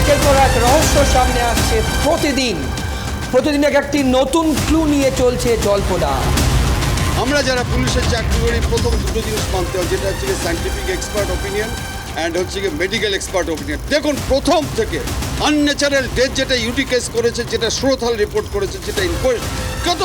একের পর এক রহস্য সামনে আসছে প্রতিদিন একটি নতুন ক্লু নিয়ে চলছে জল্পনা। আমরা যারা পুলিশের চাকরি করি প্রথম দুটো জিনিস মানতে হয়, যেটা হচ্ছে সায়েন্টিফিক এক্সপার্ট ওপিনিয়ন অ্যান্ড হচ্ছে মেডিকেল এক্সপার্ট ওপিনিয়ন। দেখুন প্রথম থেকে আনন্যাচারাল ডেথ যেটা ইউটি কেস করেছে, যেটা সুরতহাল রিপোর্ট করেছে, যেটা ইনকোয়েস্ট, কত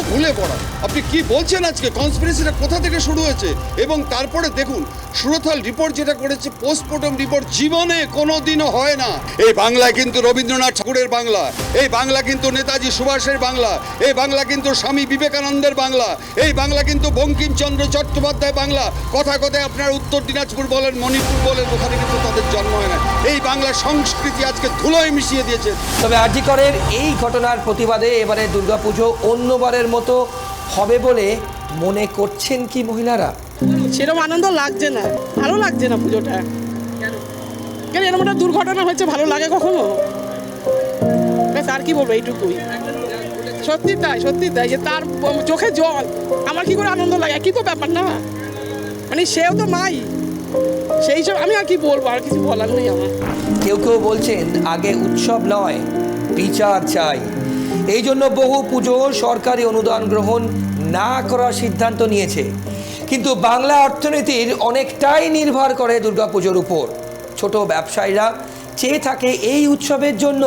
ভুলে ভরা। আপনি কি বলছেন আজকে? কনস্পিরেসিটা কোথা থেকে শুরু হয়েছে? এবং তারপরে দেখুন সুরতহাল রিপোর্ট যেটা করেছে, পোস্টমর্টম রিপোর্ট জীবনে কোনো দিনও হয় না। এই বাংলায় কিন্তু রবীন্দ্রনাথ ঠাকুরের বাংলা, এই বাংলা কিন্তু নেতাজি সুভাষের বাংলা, এই বাংলা কিন্তু স্বামী বিবেকানন্দের বাংলা, এই বাংলা কিন্তু বঙ্কিমচন্দ্র চট্টোপাধ্যায় বাংলা। কথায় আপনার উত্তর দিনাজপুর বলেন, মণিপুর বলেন, ওখানে কিন্তু তাদের জন্ম হয় না। এই বাংলার সংস্কৃতি আজকে ধুলোয় মিশিয়ে দিয়েছে। তবে আর.জি. করের এই ঘটনার প্রতিবাদে এবারে দুর্গাপুজো অন্যবারের মতো হবে বলে মনে করছেন কি মহিলারা? সেরকম আনন্দ লাগছে না, ভালো লাগছে না পুজোটা। কেন এরকম একটা দুর্ঘটনা হয়েছে, ভালো লাগে কখনো? ব্যাস আর কি বলবো, এইটুকুই। সত্যি তাই যে তার চোখে জল, আমার কি করে আনন্দ লাগে, একই তো ব্যাপার না? মানে সেও তো মাই, সেই সব আমি আর কি বলবো, আর কিছু বলার নেই আমার। কেউ বলছেন আগে উৎসব নয়, বিচার চাই। এই জন্য বহু পুজো সরকারি অনুদান গ্রহণ না করার সিদ্ধান্ত নিয়েছে। কিন্তু বাংলা অর্থনীতির অনেকটাই নির্ভর করে দুর্গাপুজোর উপর। ছোট ব্যবসায়ীরা চেয়ে থাকে এই উৎসবের জন্য।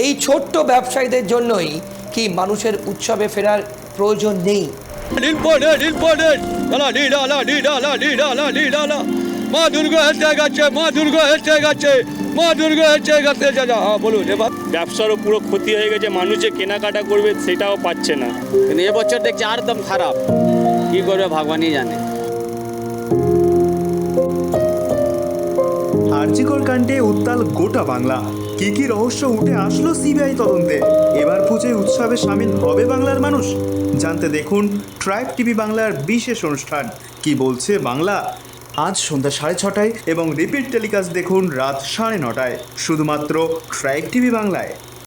এই ছোট্ট ব্যবসায়ীদের জন্যই কি মানুষের উৎসবে ফেরার প্রয়োজন নেই? মা দুর্গা হেঁটে গেছে বলুন। এবার ব্যবসারও পুরো ক্ষতি হয়ে গেছে, মানুষ যে কেনাকাটা করবে সেটাও পাচ্ছে না। কিন্তু এবছর দেখছি একদম খারাপ, কি করবে ভগবানই জানে। আর.জি. কর কাণ্ডে উত্তাল গোটা বাংলা। কি রহস্য উঠে আসলো সিবিআই তদন্তে? এবার পুজোয় উৎসবে সামিল হবে বাংলার মানুষ? জানতে দেখুন ট্রাইব টিভি বাংলার বিশেষ অনুষ্ঠান কি বলছে বাংলা, আজ সন্ধ্যা 6:30টায় এবং রিপিট টেলিকাস্ট দেখুন রাত 9:30টায় শুধুমাত্র ট্রাইব টিভি বাংলায়।